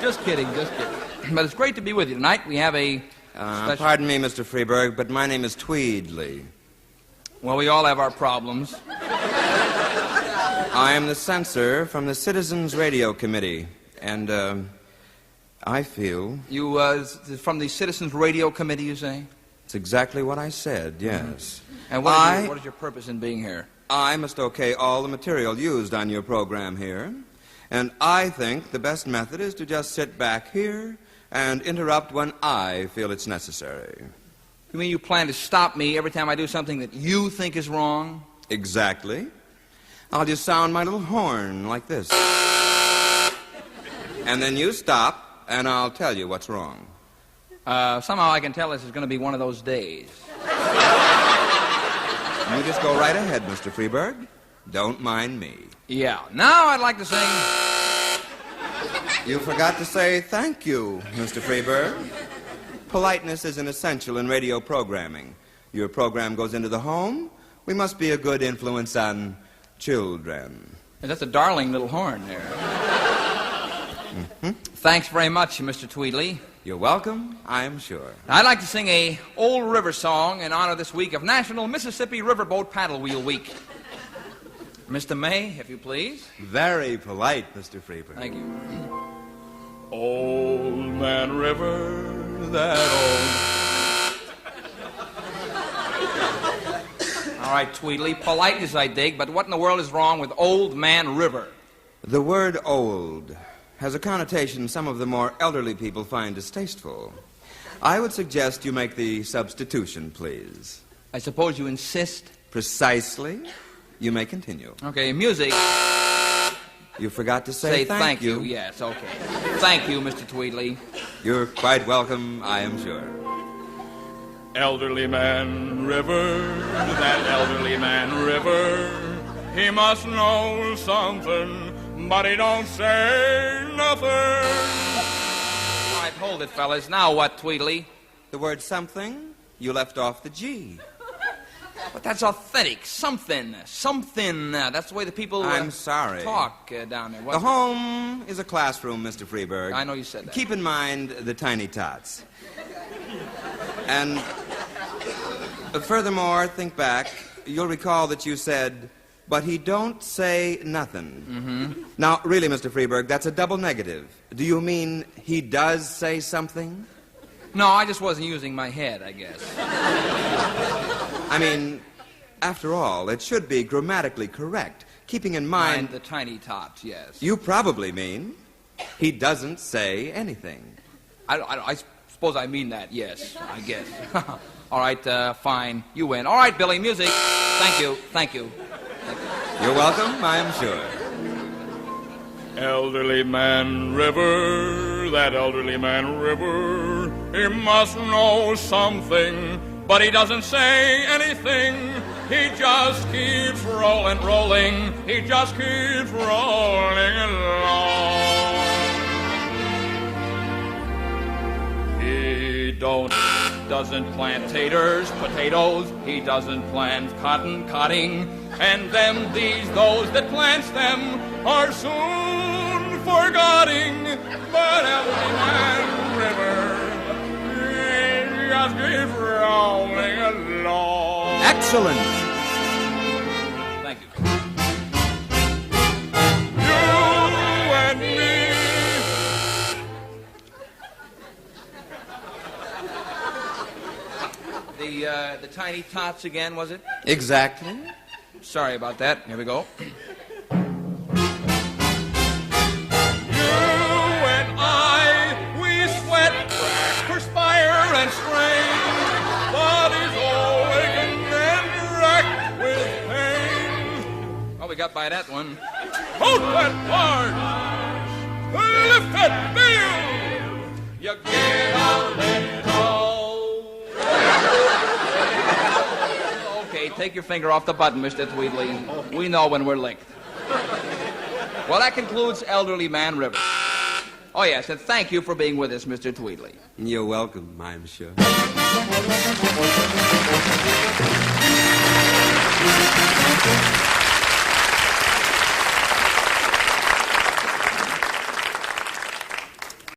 just kidding, just kidding. But it's great to be with you tonight. We have a special... Pardon me, Mr. Freberg, but my name is Tweedley. Well, we all have our problems. I am the censor from the Citizens Radio Committee, and I feel... You, from the Citizens Radio Committee, you say? It's exactly what I said, yes. And what is your purpose in being here? I must okay all the material used on your program here, and I think the best method is to just sit back here and interrupt when I feel it's necessary. You mean you plan to stop me every time I do something that you think is wrong? Exactly. I'll just sound my little horn like this. And then you stop, and I'll tell you what's wrong. Somehow I can tell this is going to be one of those days. You just go right ahead, Mr. Freberg. Don't mind me. Yeah. Now I'd like to sing... You forgot to say thank you, Mr. Freberg. Politeness is an essential in radio programming. Your program goes into the home. We must be a good influence on children. That's a darling little horn there. Mm-hmm. Thanks very much, Mr. Tweedley. You're welcome, I'm sure. I'd like to sing a old river song in honor this week of National Mississippi Riverboat Paddle Wheel Week. Mr. May, if you please. Very polite, Mr. Freberg. Thank you. Old Man River, that old... All right, Tweedley, politeness I dig, but what in the world is wrong with Old Man River? The word old has a connotation some of the more elderly people find distasteful. I would suggest you make the substitution, please. I suppose you insist? Precisely. You may continue. Okay, music. You forgot to say thank you. Yes, okay. Thank you, Mr. Tweedley. You're quite welcome, I am sure. Elderly Man River, that elderly man River, he must know something, but he don't say nothing. All right, hold it, fellas. Now what, Tweedley? The word something, you left off the G. But that's authentic. Something. That's the way the people I'm sorry. Talk down there. The home is a classroom, Mr. Freberg. I know you said that. Keep in mind the tiny tots. And furthermore, think back. You'll recall that you said, but he don't say nothing. Mm-hmm. Now, really, Mr. Freberg, that's a double negative. Do you mean he does say something? No, I just wasn't using my head, I guess. I mean, after all, it should be grammatically correct, keeping in mind... the tiny tots, yes. You probably mean he doesn't say anything. I suppose I mean that, yes, I guess. All right, fine. You win. All right, Billy, music. Thank you. You're welcome, I'm sure. Elderly Man River, that elderly man River, he must know something, but he doesn't say anything. He just keeps rolling. He just keeps rolling along. He doesn't plant taters, potatoes. He doesn't plant cotton, and those that plants them are soon forgetting. But Elderly Man River, he just keeps rolling along. Excellent. Thank you. You and me. The tiny tots again, was it? Exactly. Sorry about that. Here we go. You and I, we sweat, perspire, and strain. Bodies all aching and racked with pain. Oh, we got by that one. Hold that hard. Lift that veil. You get a little. Okay, take your finger off the button, Mr. Tweedley. We know when we're licked. Well, that concludes Elderly Man River. Oh, yes, and thank you for being with us, Mr. Tweedley. You're welcome, I'm sure.